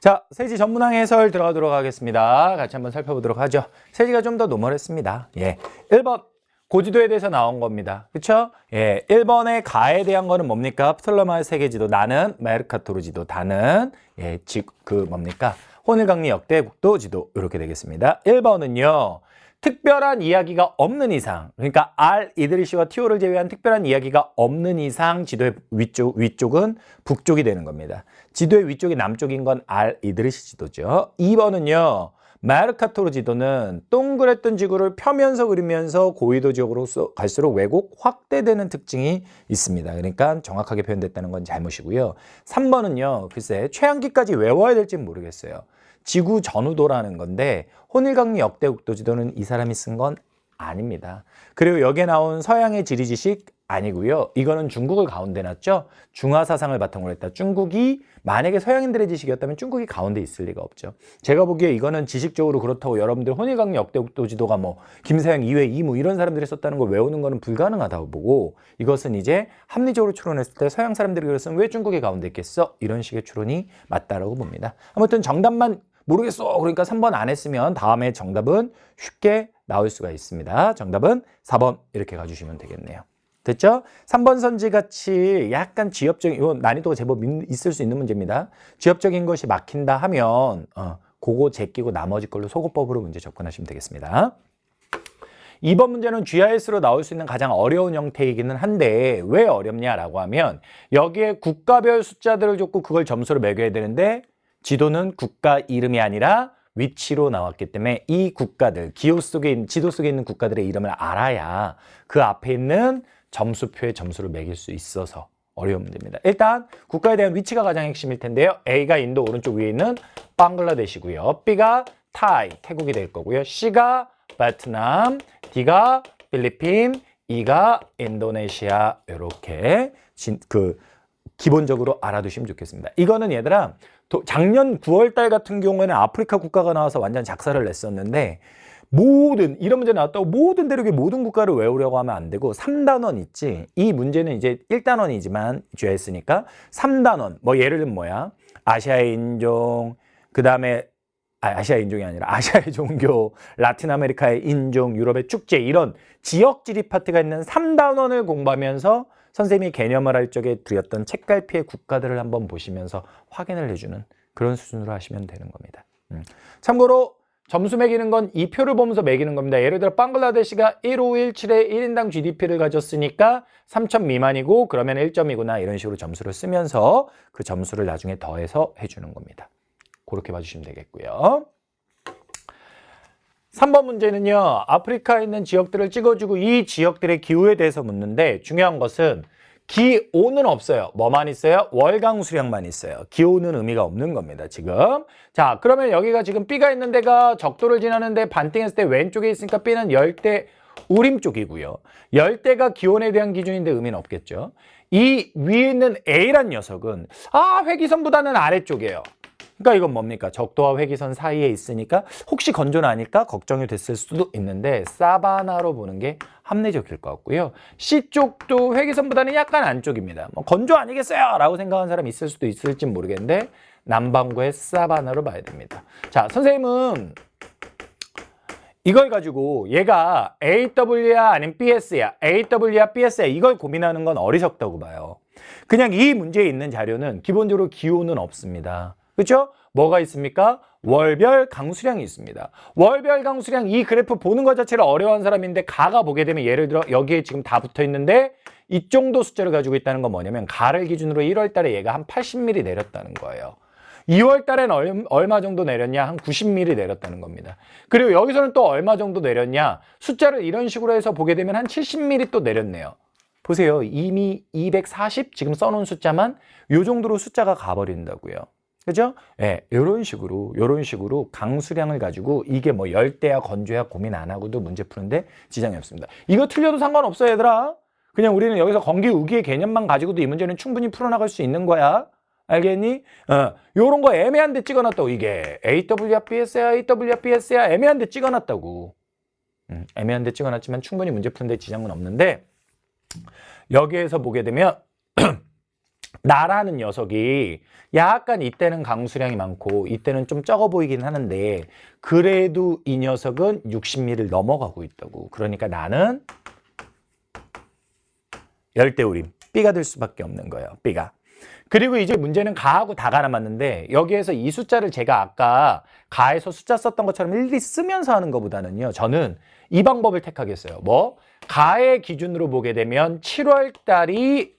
자, 세지 전문항 해설 들어가도록 하겠습니다. 같이 한번 살펴보도록 하죠. 세지가 좀 더 노멀했습니다. 1번 고지도에 대해서 나온 겁니다. 그쵸? 1번의 가에 대한 거는 뭡니까? 프톨레마의 세계지도, 나는 메르카토르 지도, 다는 뭡니까? 호늘강리 역대국도 지도, 이렇게 되겠습니다. 1번은요. 특별한 이야기가 없는 이상, 그러니까 알, 이드리시와 티오를 제외한 특별한 이야기가 없는 이상 지도의 위쪽은 북쪽이 되는 겁니다. 지도의 위쪽이 남쪽인 건 알, 이드리시 지도죠. 2번은요. 메르카토르 지도는 동그랬던 지구를 펴면서 그리면서 고위도 지역으로 갈수록 왜곡, 확대되는 특징이 있습니다. 그러니까 정확하게 표현됐다는 건 잘못이고요. 3번은요. 글쎄 최한기까지 외워야 될지 모르겠어요. 지구 전후도라는 건데 호닐강리 역대국도 지도는 이 사람이 쓴 건 아닙니다. 그리고 여기에 나온 서양의 지리 지식 아니고요. 이거는 중국을 가운데 놨죠. 중화 사상을 바탕으로 했다. 중국이 만약에 서양인들의 지식이었다면 중국이 가운데 있을 리가 없죠. 제가 보기에 이거는 지식적으로 그렇다고 여러분들 호닐강리 역대국도 지도가 뭐 김서양, 이회, 이무 이런 사람들이 썼다는 걸 외우는 거는 불가능하다고 보고, 이것은 이제 합리적으로 추론했을 때 서양 사람들이 그랬으면 왜 중국이 가운데 있겠어? 이런 식의 추론이 맞다라고 봅니다. 아무튼 정답만 모르겠어. 그러니까 3번 안 했으면 다음에 정답은 쉽게 나올 수가 있습니다. 정답은 4번 이렇게 가주시면 되겠네요. 됐죠? 3번 선지같이 약간 지엽적인, 이건 난이도가 제법 있을 수 있는 문제입니다. 지엽적인 것이 막힌다 하면 그거 제끼고 나머지 걸로 소거법으로 문제 접근하시면 되겠습니다. 2번 문제는 GIS로 나올 수 있는 가장 어려운 형태이기는 한데 왜 어렵냐라고 하면 여기에 국가별 숫자들을 줬고 그걸 점수로 매겨야 되는데 지도는 국가 이름이 아니라 위치로 나왔기 때문에 이 국가들, 지도 속에 있는 국가들의 이름을 알아야 그 앞에 있는 점수표에 점수를 매길 수 있어서 어려운 문제입니다. 일단 국가에 대한 위치가 가장 핵심일 텐데요. A가 인도 오른쪽 위에 있는 방글라데시고요. B가 타이, 태국이 될 거고요. C가 베트남, D가 필리핀, E가 인도네시아. 이렇게 기본적으로 알아두시면 좋겠습니다. 이거는 얘들아 작년 9월달 같은 경우에는 아프리카 국가가 나와서 완전 작사를 냈었는데 이런 문제 나왔다고 모든 대륙의 모든 국가를 외우려고 하면 안 되고 3단원 있지. 이 문제는 이제 1단원이지만 GIS니까 3단원 뭐 예를 들면 뭐야? 아시아의 인종, 그 다음에 아시아 인종이 아니라 아시아의 종교, 라틴 아메리카의 인종, 유럽의 축제, 이런 지역 지리 파트가 있는 3단원을 공부하면서 선생님이 개념을 할 적에 드렸던 책갈피의 국가들을 한번 보시면서 확인을 해주는 그런 수준으로 하시면 되는 겁니다. 참고로 점수 매기는 건 이 표를 보면서 매기는 겁니다. 예를 들어 방글라데시가 1517에 1인당 GDP를 가졌으니까 3,000 미만이고 그러면 1점이구나 이런 식으로 점수를 쓰면서 그 점수를 나중에 더해서 해주는 겁니다. 그렇게 봐주시면 되겠고요. 3번 문제는요. 아프리카에 있는 지역들을 찍어주고 이 지역들의 기후에 대해서 묻는데 중요한 것은 기온은 없어요. 뭐만 있어요? 월강 수량만 있어요. 기온은 의미가 없는 겁니다. 지금. 자, 그러면 여기가 지금 B가 있는 데가 적도를 지나는데 반띵했을 때 왼쪽에 있으니까 B는 열대 우림 쪽이고요. 열대가 기온에 대한 기준인데 의미는 없겠죠. 이 위에 있는 A란 녀석은 회기선보다는 아래쪽이에요. 그러니까 이건 뭡니까? 적도와 회기선 사이에 있으니까 혹시 건조는 아닐까 걱정이 됐을 수도 있는데 사바나로 보는 게 합리적일 것 같고요. C쪽도 회기선보다는 약간 안쪽입니다. 뭐 건조 아니겠어요? 라고 생각하는 사람이 있을 수도 있을지 모르겠는데 남반구의 사바나로 봐야 됩니다. 자, 선생님은 이걸 가지고 얘가 AW야 아니면 BS야, AW야 BS야 이걸 고민하는 건 어리석다고 봐요. 그냥 이 문제에 있는 자료는 기본적으로 기온은 없습니다. 그렇죠? 뭐가 있습니까? 월별 강수량이 있습니다. 월별 강수량 이 그래프 보는 것 자체를 어려워하는 사람인데 가가 보게 되면 예를 들어 여기에 지금 다 붙어 있는데 이 정도 숫자를 가지고 있다는 건 뭐냐면 가를 기준으로 1월 달에 얘가 한 80mm 내렸다는 거예요. 2월 달엔 얼마 정도 내렸냐? 한 90mm 내렸다는 겁니다. 그리고 여기서는 또 얼마 정도 내렸냐? 숫자를 이런 식으로 해서 보게 되면 한 70mm 또 내렸네요. 보세요. 이미 240 지금 써놓은 숫자만 이 정도로 숫자가 가버린다고요. 그죠? 이런 식으로 강수량을 가지고 이게 뭐 열대야 건조야 고민 안 하고도 문제 푸는데 지장이 없습니다. 이거 틀려도 상관없어 얘들아. 그냥 우리는 여기서 건기 우기의 개념만 가지고도 이 문제는 충분히 풀어나갈 수 있는 거야. 알겠니? 요런 거 애매한 데 찍어놨다고. 이게 AW야 BS야 AW야 BS야 애매한 데 찍어놨다고. 애매한 데 찍어놨지만 충분히 문제 푸는데 지장은 없는데 여기에서 보게 되면 나라는 녀석이 약간 이때는 강수량이 많고 이때는 좀 적어 보이긴 하는데 그래도 이 녀석은 60mm를 넘어가고 있다고. 그러니까 나는 열대우림 B가 될 수밖에 없는 거예요. B가. 그리고 이제 문제는 가하고 다가 남았는데 여기에서 이 숫자를 제가 아까 가에서 숫자 썼던 것처럼 일일이 쓰면서 하는 것보다는요. 저는 이 방법을 택하겠어요. 뭐? 가의 기준으로 보게 되면 7월 달이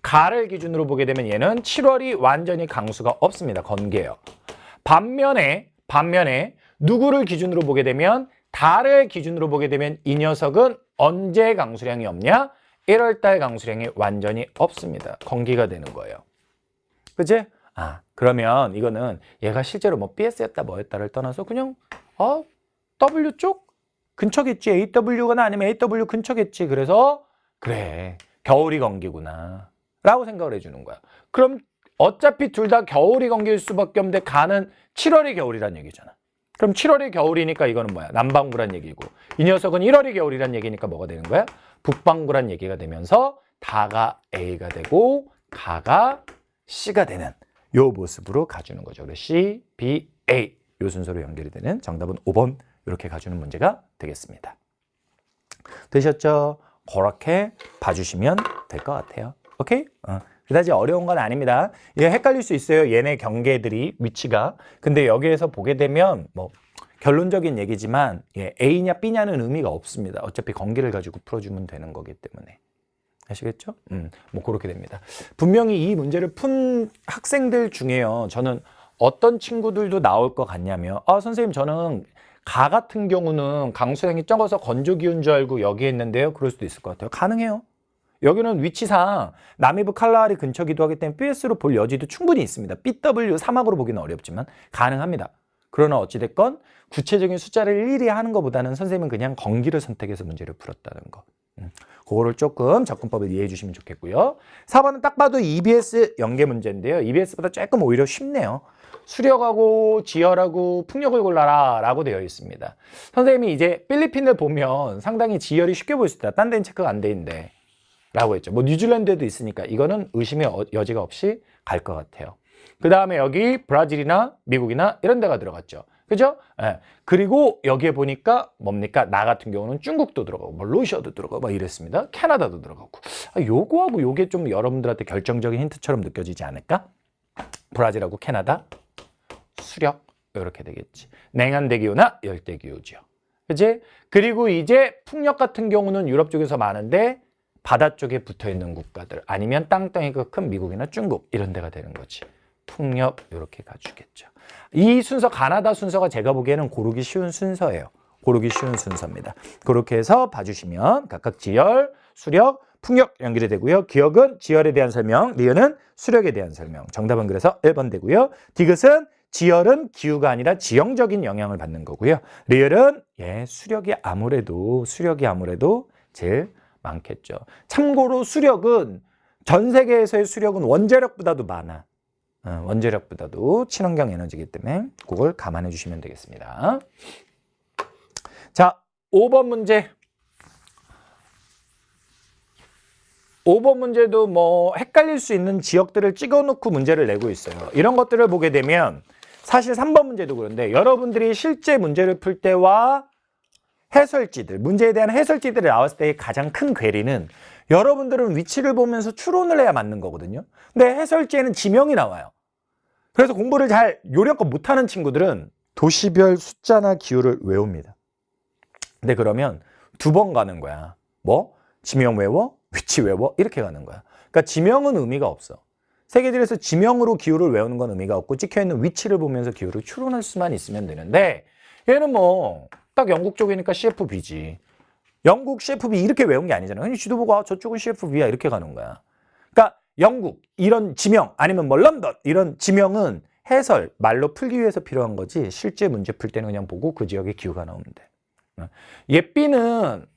가를 기준으로 보게 되면 얘는 7월이 완전히 강수가 없습니다. 건개예요. 반면에 누구를 기준으로 보게 되면 달을 기준으로 보게 되면 이 녀석은 언제 강수량이 없냐? 1월 달 강수량이 완전히 없습니다. 건기가 되는 거예요. 그치? 그러면 이거는 얘가 실제로 뭐 BS였다 뭐였다를 떠나서 그냥 W 쪽 근처겠지. AW거나 아니면 AW 근처겠지. 그래서 그래 겨울이 건기구나 라고 생각을 해주는 거야. 그럼 어차피 둘 다 겨울이 건기일 수밖에 없는데 가는 7월이 겨울이란 얘기잖아. 그럼 7월이 겨울이니까 이거는 뭐야? 남반구란 얘기고 이 녀석은 1월이 겨울이란 얘기니까 뭐가 되는 거야? 북반구란 얘기가 되면서 다가 A가 되고 가가 C가 되는 요 모습으로 가주는 거죠. 그래서 C, B, A 요 순서로 연결이 되는 정답은 5번 이렇게 가주는 문제가 되겠습니다. 되셨죠? 그렇게 봐주시면 될 것 같아요. 오케이? 그다지 어려운 건 아닙니다. 이게 헷갈릴 수 있어요. 얘네 경계들이 위치가. 근데 여기에서 보게 되면 뭐 결론적인 얘기지만 A냐 B냐는 의미가 없습니다. 어차피 건기를 가지고 풀어주면 되는 거기 때문에. 아시겠죠? 뭐 그렇게 됩니다. 분명히 이 문제를 푼 학생들 중에요. 저는 어떤 친구들도 나올 것 같냐면 선생님 저는 가 같은 경우는 강수량이 적어서 건조기운 줄 알고 여기에 있는데요. 그럴 수도 있을 것 같아요. 가능해요. 여기는 위치상 남이브 칼라리 근처기도 하기 때문에 BS로 볼 여지도 충분히 있습니다. BW 사막으로 보기는 어렵지만 가능합니다. 그러나 어찌됐건 구체적인 숫자를 일일이 하는 것보다는 선생님은 그냥 건기를 선택해서 문제를 풀었다는 거. 그거를 조금 접근법을 이해해 주시면 좋겠고요. 4번은 딱 봐도 EBS 연계 문제인데요. EBS보다 조금 오히려 쉽네요. 수력하고 지열하고 풍력을 골라라 라고 되어 있습니다. 선생님이 이제 필리핀을 보면 상당히 지열이 쉽게 보일 수 있다. 딴 데는 체크가 안 돼 있는데 라고 했죠. 뭐 뉴질랜드에도 있으니까 이거는 의심의 여지가 없이 갈 것 같아요. 그 다음에 여기 브라질이나 미국이나 이런 데가 들어갔죠. 그죠? 예. 그리고 여기에 보니까 뭡니까? 나 같은 경우는 중국도 들어가고 뭐 러시아도 들어가고 막 이랬습니다. 캐나다도 들어가고. 요거하고 요게 좀 여러분들한테 결정적인 힌트처럼 느껴지지 않을까? 브라질하고 캐나다 수력 이렇게 되겠지. 냉한대기후나 열대기후죠. 그치? 그리고 이제 풍력 같은 경우는 유럽 쪽에서 많은데 바다 쪽에 붙어있는 국가들 아니면 땅덩이가 큰 미국이나 중국 이런 데가 되는 거지. 풍력 이렇게 가주겠죠. 이 순서 가나다 순서가 제가 보기에는 고르기 쉬운 순서예요. 고르기 쉬운 순서입니다. 그렇게 해서 봐주시면 각각 지열, 수력, 풍력 연결이 되고요. 기억은 지열에 대한 설명, 리을은 수력에 대한 설명. 정답은 그래서 1번 되고요. 디귿은 지열은 기후가 아니라 지형적인 영향을 받는 거고요. 리을은 수력이 아무래도 제일 많겠죠. 참고로 수력은 전 세계에서의 수력은 원자력보다도 많아. 원자력보다도 친환경 에너지이기 때문에 그걸 감안해 주시면 되겠습니다. 자, 5번 문제. 5번 문제도 뭐 헷갈릴 수 있는 지역들을 찍어놓고 문제를 내고 있어요. 이런 것들을 보게 되면 사실 3번 문제도 그런데 여러분들이 실제 문제를 풀 때와 해설지들, 문제에 대한 해설지들이 나왔을 때의 가장 큰 괴리는 여러분들은 위치를 보면서 추론을 해야 맞는 거거든요. 근데 해설지에는 지명이 나와요. 그래서 공부를 잘 요령껏 못하는 친구들은 도시별 숫자나 기후를 외웁니다. 근데 그러면 2번 가는 거야. 뭐? 지명 외워? 위치 외워? 이렇게 가는 거야. 그러니까 지명은 의미가 없어. 세계지에서 지명으로 기후를 외우는 건 의미가 없고 찍혀있는 위치를 보면서 기후를 추론할 수만 있으면 되는데 얘는 뭐 딱 영국 쪽이니까 CFB지. 영국 CFB 이렇게 외운 게 아니잖아. 그냥 지도 보고 저쪽은 CFB야 이렇게 가는 거야. 그러니까 영국 이런 지명 아니면 뭐 런던 이런 지명은 해설 말로 풀기 위해서 필요한 거지 실제 문제 풀 때는 그냥 보고 그 지역의 기후가 나오면 돼. 얘 B는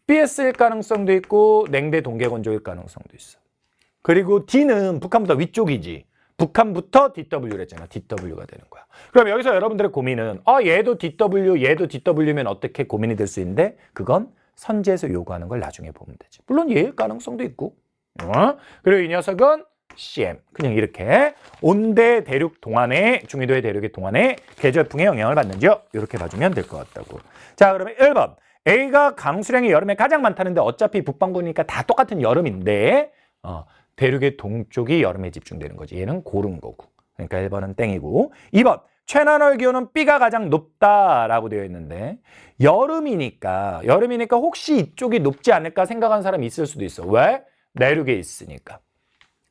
BS일 가능성도 있고 냉대 동계 건조일 가능성도 있어. 그리고 D는 북한보다 위쪽이지. 북한부터 DW를 했잖아. DW가 되는 거야. 그럼 여기서 여러분들의 고민은 얘도 DW, 얘도 DW면 어떻게 고민이 될 수 있는데 그건 선지에서 요구하는 걸 나중에 보면 되지. 물론 얘일 가능성도 있고 그리고 이 녀석은 CM. 그냥 이렇게 온대 대륙 동안에 중위도의 대륙의 동안에 계절풍의 영향을 받는지요? 이렇게 봐주면 될 것 같다고. 자, 그러면 1번. A가 강수량이 여름에 가장 많다는데 어차피 북반구니까 다 똑같은 여름인데 대륙의 동쪽이 여름에 집중되는 거지. 얘는 고른 거고. 그러니까 1번은 땡이고. 2번. 최난월 기온은 B가 가장 높다라고 되어 있는데 여름이니까 혹시 이쪽이 높지 않을까 생각하는 사람이 있을 수도 있어. 왜? 내륙에 있으니까.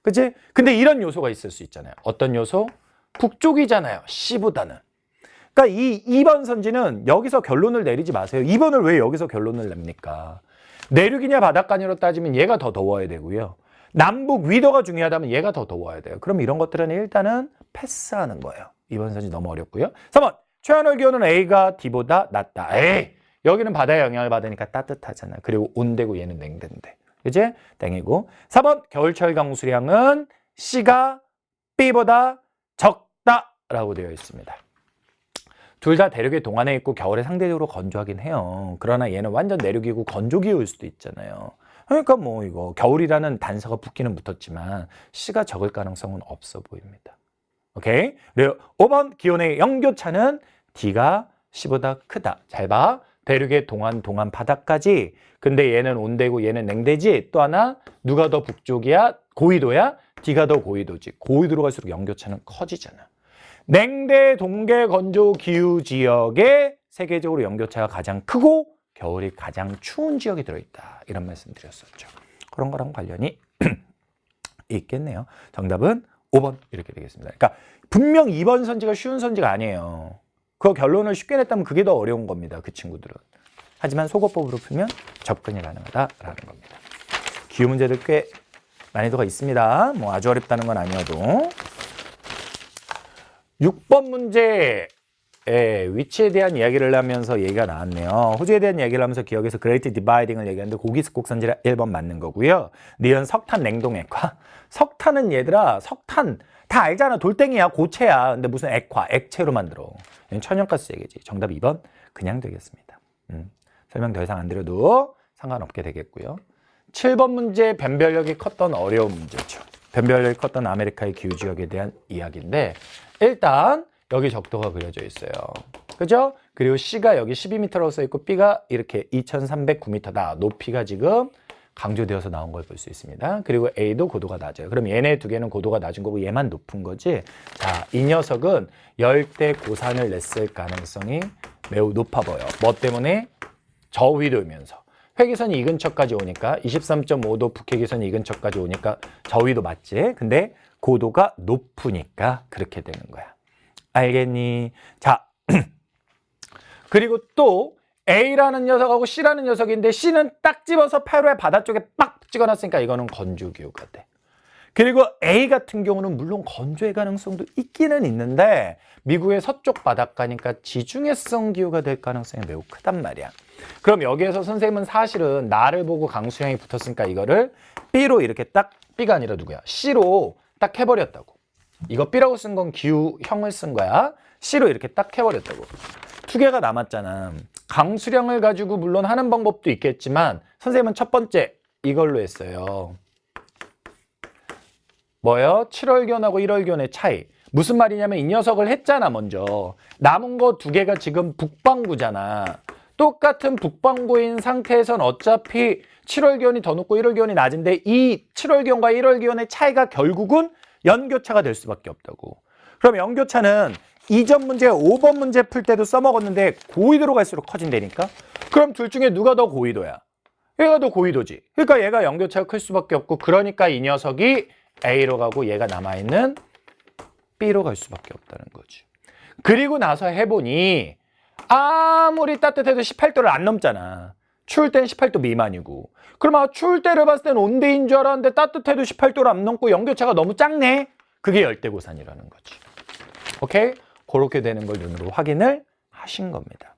그치? 근데 이런 요소가 있을 수 있잖아요. 어떤 요소? 북쪽이잖아요. C보다는. 그러니까 이 2번 선지는 여기서 결론을 내리지 마세요. 2번을 왜 여기서 결론을 냅니까? 내륙이냐 바닷가냐로 따지면 얘가 더 더워야 되고요. 남북 위도가 중요하다면 얘가 더 더워야 돼요. 그럼 이런 것들은 일단은 패스하는 거예요. 2번 선지 너무 어렵고요. 3번. 최한월 기온은 A가 D보다 낮다. 에이! 여기는 바다의 영향을 받으니까 따뜻하잖아. 그리고 온대고 얘는 냉대인데. 그치? 땡이고. 4번. 겨울철 강수량은 C가 B보다 적다라고 되어 있습니다. 둘 다 대륙의 동안에 있고 겨울에 상대적으로 건조하긴 해요. 그러나 얘는 완전 내륙이고 건조기일 수도 있잖아요. 그러니까 뭐 이거 겨울이라는 단서가 붙기는 붙었지만 C가 적을 가능성은 없어 보입니다. 오케이? 그리고 5번 기온의 영교차는 D가 C보다 크다. 잘 봐. 대륙의 동안 바다까지. 근데 얘는 온대고 얘는 냉대지. 또 하나 누가 더 북쪽이야? 고위도야? D가 더 고위도지. 고위도로 갈수록 영교차는 커지잖아. 냉대, 동계, 건조, 기후 지역에 세계적으로 영교차가 가장 크고 겨울이 가장 추운 지역이 들어있다. 이런 말씀 드렸었죠. 그런 거랑 관련이 있겠네요. 정답은 5번 이렇게 되겠습니다. 그러니까 분명 2번 선지가 쉬운 선지가 아니에요. 그 결론을 쉽게 냈다면 그게 더 어려운 겁니다. 그 친구들은. 하지만 속어법으로 풀면 접근이 가능하다라는 겁니다. 기후 문제들 꽤 난이도가 있습니다. 뭐 아주 어렵다는 건 아니어도. 6번 문제의 위치에 대한 이야기를 하면서 얘기가 나왔네요. 호주에 대한 이야기를 하면서 기억에서 그레이트 디바이딩을 얘기하는데 고기습곡 선지라 1번 맞는 거고요. 니은 석탄 냉동액화. 석탄은 얘들아 석탄 다 알잖아. 돌덩이야 고체야. 근데 무슨 액화 액체로 만들어. 천연가스 얘기지. 정답 2번 그냥 되겠습니다. 설명 더 이상 안 드려도 상관없게 되겠고요. 7번 문제 변별력이 컸던 어려운 문제죠. 변별력이 컸던 아메리카의 기후 지역에 대한 이야기인데 일단 여기 적도가 그려져 있어요. 그죠? 그리고 C가 여기 12m라고 써 있고 B가 이렇게 2309m다. 높이가 지금 강조되어서 나온 걸 볼 수 있습니다. 그리고 A도 고도가 낮아요. 그럼 얘네 두 개는 고도가 낮은 거고 얘만 높은 거지. 자, 이 녀석은 열대 고산을 냈을 가능성이 매우 높아 보여. 뭐 때문에? 저위도면서. 회기선이 이 근처까지 오니까 23.5도 북회기선이 이 근처까지 오니까 저위도 맞지? 근데 고도가 높으니까 그렇게 되는 거야. 알겠니? 자, 그리고 또 A라는 녀석하고 C라는 녀석인데 C는 딱 집어서 페루의 바다 쪽에 빡 찍어놨으니까 이거는 건조기후가 돼. 그리고 A 같은 경우는 물론 건조의 가능성도 있기는 있는데 미국의 서쪽 바닷가니까 지중해성 기후가 될 가능성이 매우 크단 말이야. 그럼 여기에서 선생님은 사실은 나를 보고 강수량이 붙었으니까 이거를 B로 이렇게 딱 B가 아니라 누구야? C로 딱 해버렸다고. 이거 B라고 쓴 건 기후형을 쓴 거야. C로 이렇게 딱 해버렸다고. 두 개가 남았잖아. 강수량을 가지고 물론 하는 방법도 있겠지만 선생님은 첫 번째 이걸로 했어요. 뭐요? 7월견하고 1월견의 차이. 무슨 말이냐면 이 녀석을 했잖아 먼저. 남은 거 두 개가 지금 북반구잖아. 똑같은 북반구인 상태에선 어차피 7월견이 더 높고 1월견이 낮은데 이 7월견과 1월견의 차이가 결국은 연교차가 될 수밖에 없다고. 그럼 연교차는 이전 문제 5번 문제 풀 때도 써먹었는데 고위도로 갈수록 커진다니까? 그럼 둘 중에 누가 더 고위도야? 얘가 더 고위도지. 그러니까 얘가 연교차가 클 수밖에 없고 그러니까 이 녀석이 A로 가고 얘가 남아있는 B로 갈 수밖에 없다는 거지. 그리고 나서 해보니 아무리 따뜻해도 18도를 안 넘잖아. 추울 땐 18도 미만이고. 그럼 추울 때를 봤을 땐 온대인 줄 알았는데 따뜻해도 18도를 안 넘고 연교차가 너무 작네. 그게 열대고산이라는 거지. 오케이? 그렇게 되는 걸 눈으로 확인을 하신 겁니다.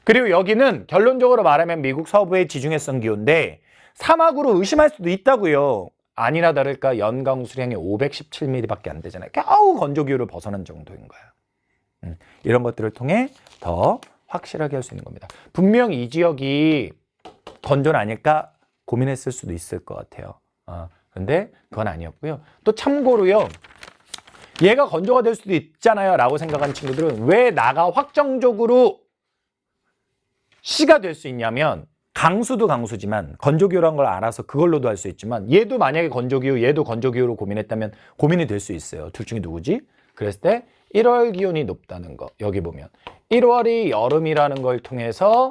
그리고 여기는 결론적으로 말하면 미국 서부의 지중해성 기후인데 사막으로 의심할 수도 있다고요. 아니나 다를까 연강 수량이 517mm밖에 안 되잖아요. 겨우 건조기후를 벗어난 정도인 거야. 이런 것들을 통해 더 확실하게 할 수 있는 겁니다. 분명 이 지역이 건조는 아닐까 고민했을 수도 있을 것 같아요. 근데 그건 아니었고요. 또 참고로요. 얘가 건조가 될 수도 있잖아요 라고 생각하는 친구들은 왜 나가 확정적으로 C가 될 수 있냐면 강수도 강수지만 건조기후라는 걸 알아서 그걸로도 할 수 있지만 얘도 만약에 건조기후 얘도 건조기후로 고민했다면 고민이 될 수 있어요. 둘 중에 누구지? 그랬을 때 1월 기온이 높다는 거 여기 보면 1월이 여름이라는 걸 통해서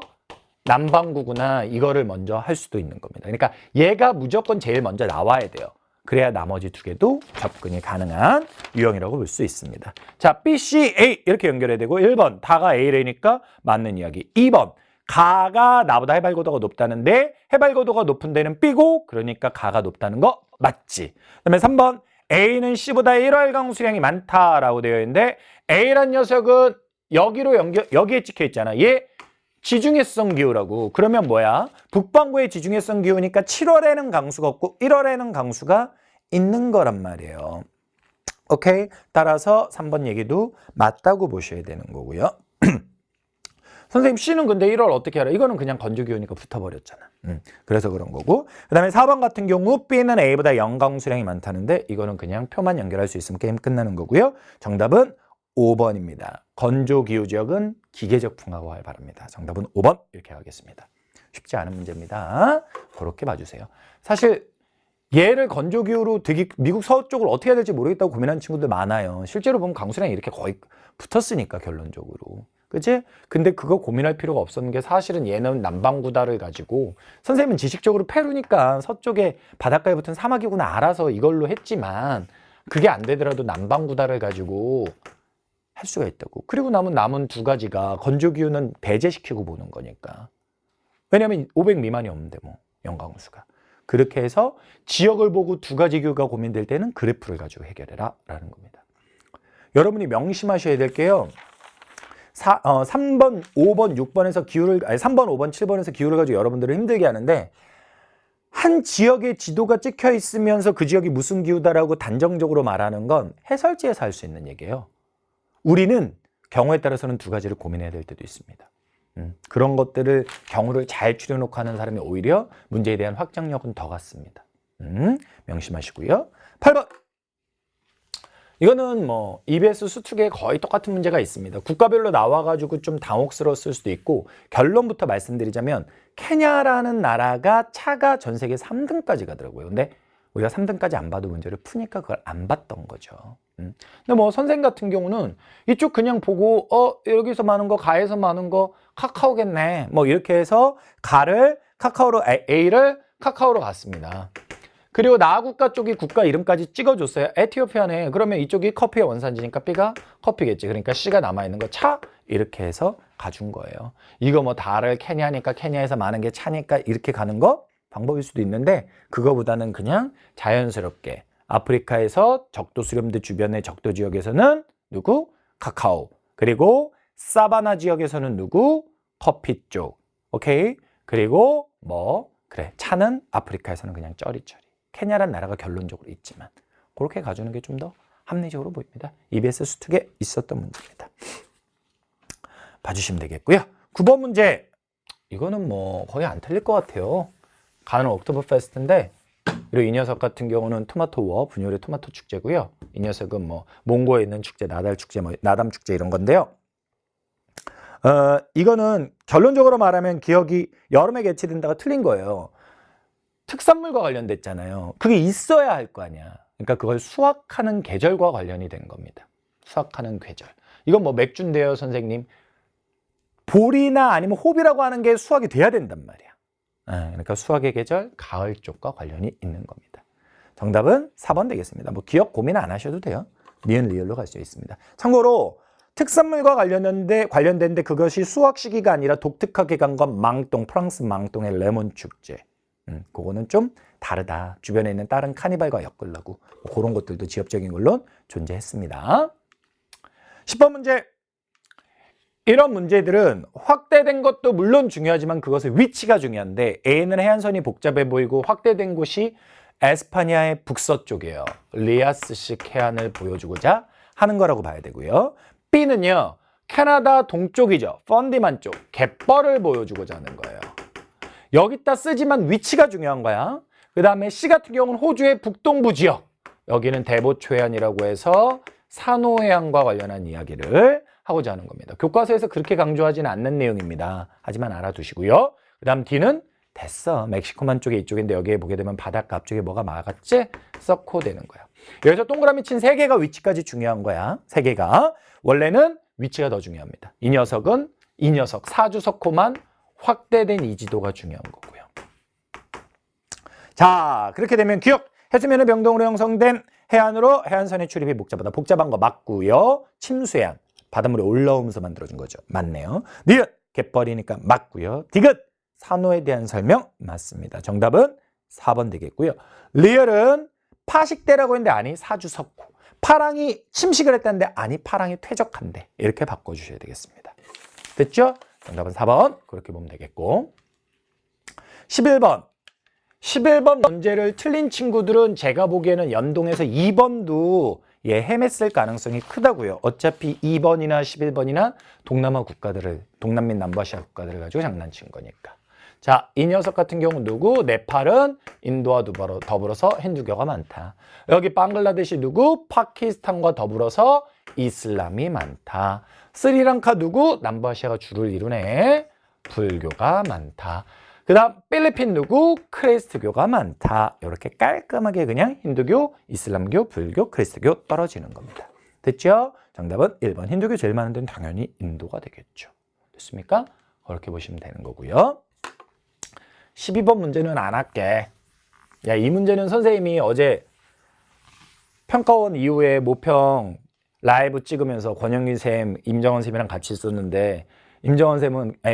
남반구구나 이거를 먼저 할 수도 있는 겁니다. 그러니까 얘가 무조건 제일 먼저 나와야 돼요. 그래야 나머지 두 개도 접근이 가능한 유형이라고 볼 수 있습니다. 자, B, C, A 이렇게 연결해야 되고 1번 다가 A래니까 맞는 이야기. 2번 가가 나보다 해발고도가 높다는데 해발고도가 높은 데는 B고 그러니까 가가 높다는 거 맞지. 그다음에 3번 A는 C보다 1월 강수량이 많다라고 되어 있는데 A란 녀석은 여기에 찍혀 있잖아. 얘 지중해성 기후라고. 그러면 뭐야? 북반구의 지중해성 기후니까 7월에는 강수가 없고 1월에는 강수가 있는 거란 말이에요. 오케이? 따라서 3번 얘기도 맞다고 보셔야 되는 거고요. 선생님 C는 근데 1월 어떻게 알아? 이거는 그냥 건조기후니까 붙어버렸잖아. 그래서 그런 거고. 그 다음에 4번 같은 경우 B는 A보다 영강수량이 많다는데 이거는 그냥 표만 연결할 수 있으면 게임 끝나는 거고요. 정답은 5번입니다. 건조기후 지역은 기계적 풍화가 활발합니다. 정답은 5번 이렇게 하겠습니다. 쉽지 않은 문제입니다. 그렇게 봐주세요. 사실 얘를 건조기후로 되게 미국 서쪽을 어떻게 해야 될지 모르겠다고 고민하는 친구들 많아요. 실제로 보면 강수량이 이렇게 거의 붙었으니까 결론적으로. 그치? 근데 그거 고민할 필요가 없었는 게 사실은 얘는 남반구다를 가지고 선생님은 지식적으로 페루니까 서쪽에 바닷가에 붙은 사막이구나 알아서 이걸로 했지만 그게 안 되더라도 남반구다를 가지고 할 수가 있다고. 그리고 남은 두 가지가 건조기후는 배제시키고 보는 거니까. 왜냐하면 500 미만이 없는데 뭐 영강수가. 그렇게 해서 지역을 보고 두 가지 기후가 고민될 때는 그래프를 가지고 해결해라 라는 겁니다. 여러분이 명심하셔야 될 게요. 3번, 5번, 6번에서 기후를, 아니 3번, 5번, 7번에서 기후를 가지고 여러분들을 힘들게 하는데 한 지역의 지도가 찍혀 있으면서 그 지역이 무슨 기후다라고 단정적으로 말하는 건 해설지에서 할 수 있는 얘기예요. 우리는 경우에 따라서는 두 가지를 고민해야 될 때도 있습니다. 그런 것들을 경우를 잘 추려놓고 하는 사람이 오히려 문제에 대한 확장력은 더 같습니다. 명심하시고요. 8번. 이거는 뭐 EBS 수특에 거의 똑같은 문제가 있습니다. 국가별로 나와가지고 좀 당혹스러웠을 수도 있고 결론부터 말씀드리자면 케냐라는 나라가 차가 전 세계 3등까지 가더라고요. 근데 우리가 3등까지 안 봐도 문제를 푸니까 그걸 안 봤던 거죠. 근데 뭐 선생님 같은 경우는 이쪽 그냥 보고 여기서 많은 거 가에서 많은 거 카카오겠네 뭐 이렇게 해서 A를 카카오로 갔습니다. 그리고 나국가 쪽이 국가 이름까지 찍어줬어요. 에티오피아네. 그러면 이쪽이 커피의 원산지니까 B가 커피겠지. 그러니까 C가 남아있는 거 차 이렇게 해서 가준 거예요. 이거 뭐 다를 케냐니까 케냐에서 많은 게 차니까 이렇게 가는 거 방법일 수도 있는데 그거보다는 그냥 자연스럽게 아프리카에서 적도 수렴대 주변의 적도 지역에서는 누구? 카카오. 그리고 사바나 지역에서는 누구? 커피 쪽. 오케이? 그리고 뭐 그래 차는 아프리카에서는 그냥 쩌리쩌리. 케냐란 나라가 결론적으로 있지만 그렇게 가주는 게 좀 더 합리적으로 보입니다. EBS 수특에 있었던 문제입니다. 봐주시면 되겠고요. 9번 문제. 이거는 뭐 거의 안 틀릴 것 같아요. 가는 옥토버 페스트인데 그리고 이 녀석 같은 경우는 토마토워 분열의 토마토 축제고요. 이 녀석은 뭐 몽고에 있는 축제, 나달 축제, 뭐 나담 축제 이런 건데요. 이거는 결론적으로 말하면 기억이 여름에 개최된다가 틀린 거예요. 특산물과 관련됐잖아요. 그게 있어야 할 거 아니야. 그러니까 그걸 수확하는 계절과 관련이 된 겁니다. 수확하는 계절. 이건 뭐 맥주인데요, 선생님. 볼이나 아니면 호비라고 하는 게 수확이 돼야 된단 말이야. 그러니까 수확의 계절, 가을 쪽과 관련이 있는 겁니다. 정답은 4번 되겠습니다. 뭐 기억 고민 안 하셔도 돼요. 니은 리을로 갈 수 있습니다. 참고로 특산물과 관련된데 그것이 수확 시기가 아니라 독특하게 간 건 망똥, 프랑스 망똥의 레몬 축제. 그거는 좀 다르다. 주변에 있는 다른 카니발과 엮으려고 뭐 그런 것들도 지역적인 걸로 존재했습니다. 10번 문제. 이런 문제들은 확대된 것도 물론 중요하지만 그것의 위치가 중요한데 A는 해안선이 복잡해 보이고 확대된 곳이 에스파니아의 북서쪽이에요. 리아스식 해안을 보여주고자 하는 거라고 봐야 되고요. B는요. 캐나다 동쪽이죠. 펀디만 쪽, 갯벌을 보여주고자 하는 거예요. 여기다 쓰지만 위치가 중요한 거야. 그 다음에 C 같은 경우는 호주의 북동부 지역. 여기는 대보초해안이라고 해서 산호해안과 관련한 이야기를 하고자 하는 겁니다. 교과서에서 그렇게 강조하지는 않는 내용입니다. 하지만 알아두시고요. 그 다음 D는 됐어. 멕시코만 쪽에 이쪽인데 여기에 보게 되면 바닷가 앞쪽에 뭐가 막았지? 서코 되는 거야. 여기서 동그라미 친 세 개가 위치까지 중요한 거야. 세 개가. 원래는 위치가 더 중요합니다. 이 녀석 사주 서코만 확대된 이 지도가 중요한 거고요. 자, 그렇게 되면 기억. 해수면은 병동으로 형성된 해안으로 해안선의 출입이 복잡하다. 복잡한 거 맞고요. 침수해안. 바닷물이 올라오면서 만들어진 거죠. 맞네요. 니은 갯벌이니까 맞고요. 디귿 산호에 대한 설명 맞습니다. 정답은 4번 되겠고요. 리얼은 파식대라고 했는데 아니 사주 석고. 파랑이 침식을 했다는데 아니 파랑이 퇴적한대. 이렇게 바꿔주셔야 되겠습니다. 됐죠? 정답은 4번 그렇게 보면 되겠고 11번 문제를 틀린 친구들은 제가 보기에는 연동해서 2번도 헤맸을 가능성이 크다고요. 어차피 2번이나 11번이나 동남아 국가들을 동남 및 남부아시아 국가들을 가지고 장난친 거니까. 자, 이 녀석 같은 경우 누구? 네팔은 인도와 더불어서 힌두교가 많다. 여기 방글라데시 누구? 파키스탄과 더불어서 이슬람이 많다. 스리랑카 누구? 남부아시아가 주를 이루네. 불교가 많다. 그 다음 필리핀 누구? 크리스트교가 많다. 이렇게 깔끔하게 그냥 힌두교, 이슬람교, 불교, 크리스트교 떨어지는 겁니다. 됐죠? 정답은 1번. 힌두교 제일 많은 데는 당연히 인도가 되겠죠. 됐습니까? 그렇게 보시면 되는 거고요. 12번 문제는 안 할게. 야, 이 문제는 선생님이 어제 평가원 이후에 모평 라이브 찍으면서 권영기 쌤, 임정원 쌤이랑 같이 있었는데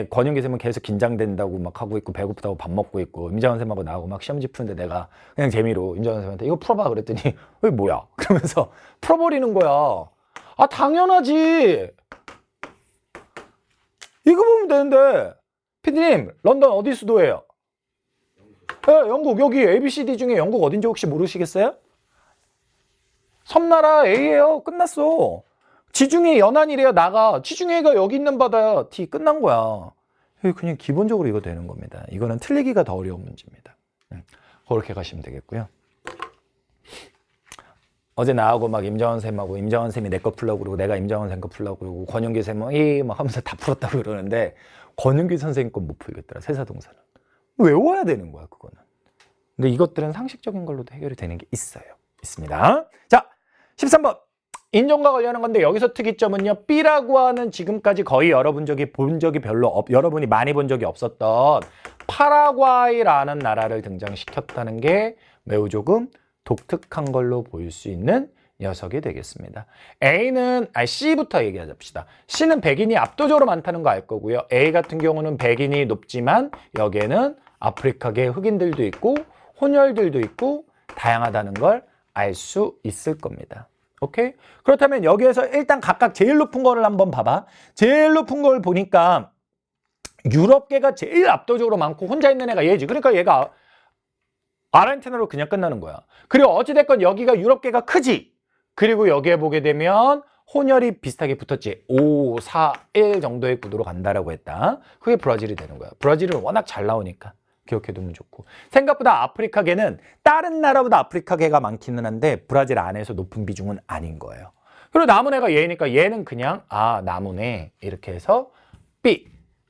권영기 쌤은 계속 긴장된다고 막 하고 있고 배고프다고 밥 먹고 있고 임정원 쌤하고 나하고 막 시험지 푸는데 내가 그냥 재미로 임정원 쌤한테 이거 풀어봐 그랬더니 이게 뭐야? 그러면서 풀어버리는 거야. 아 당연하지. 이거 보면 되는데. 피디님 런던 어디 수도예요? 네, 영국 여기 ABCD 중에 영국 어딘지 혹시 모르시겠어요? 섬나라 A예요. 끝났어. 지중해 연안이래요. 나가. 지중해가 여기 있는 바다야. D 끝난 거야. 그냥 기본적으로 이거 되는 겁니다. 이거는 틀리기가 더 어려운 문제입니다. 그렇게 가시면 되겠고요. 어제 나하고 막 임정원 쌤하고 임정원 쌤이 내 거 풀라고 그러고 내가 임정원 쌤 거 풀라고 그러고 권영기 쌤은 막 하면서 다 풀었다고 그러는데 권영기 선생님 건 못 풀겠더라. 세사동사는. 외워야 되는 거야 그거는. 근데 이것들은 상식적인 걸로도 해결이 되는 게 있습니다. 자, 13번 인종과 관련한 건데 여기서 특이점은요. B라고 하는 지금까지 거의 여러분이 많이 본 적이 없었던 파라과이라는 나라를 등장시켰다는 게 매우 조금 독특한 걸로 보일 수 있는 녀석이 되겠습니다. C부터 얘기하자. C는 백인이 압도적으로 많다는 거 알 거고요. A 같은 경우는 백인이 높지만 여기에는 아프리카계 흑인들도 있고 혼혈들도 있고 다양하다는 걸 알 수 있을 겁니다. 오케이? 그렇다면 여기에서 일단 각각 제일 높은 거를 한번 봐봐. 제일 높은 걸 보니까 유럽계가 제일 압도적으로 많고 혼자 있는 애가 얘지. 그러니까 얘가 아르헨티나로 그냥 끝나는 거야. 그리고 어찌됐건 여기가 유럽계가 크지. 그리고 여기에 보게 되면 혼혈이 비슷하게 붙었지. 5, 4, 1 정도의 구도로 간다라고 했다. 그게 브라질이 되는 거야. 브라질은 워낙 잘 나오니까 기억해두면 좋고. 생각보다 아프리카계는 다른 나라보다 아프리카계가 많기는 한데 브라질 안에서 높은 비중은 아닌 거예요. 그리고 남은 애가 얘니까 얘는 그냥 남은 이렇게 해서 B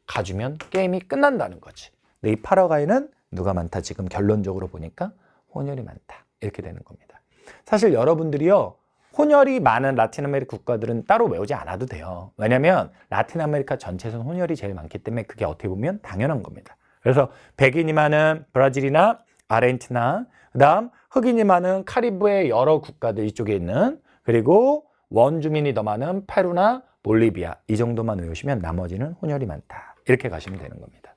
가주면 게임이 끝난다는 거지. 근데 이 파라과이는 누가 많다? 지금 결론적으로 보니까 혼혈이 많다. 이렇게 되는 겁니다. 사실 여러분들이요. 혼혈이 많은 라틴 아메리카 국가들은 따로 외우지 않아도 돼요. 왜냐면 라틴 아메리카 전체에서는 혼혈이 제일 많기 때문에 그게 어떻게 보면 당연한 겁니다. 그래서 백인이 많은 브라질이나 아르헨티나, 그 다음 흑인이 많은 카리브해 여러 국가들 이쪽에 있는, 그리고 원주민이 더 많은 페루나 볼리비아, 이 정도만 외우시면 나머지는 혼혈이 많다. 이렇게 가시면 되는 겁니다.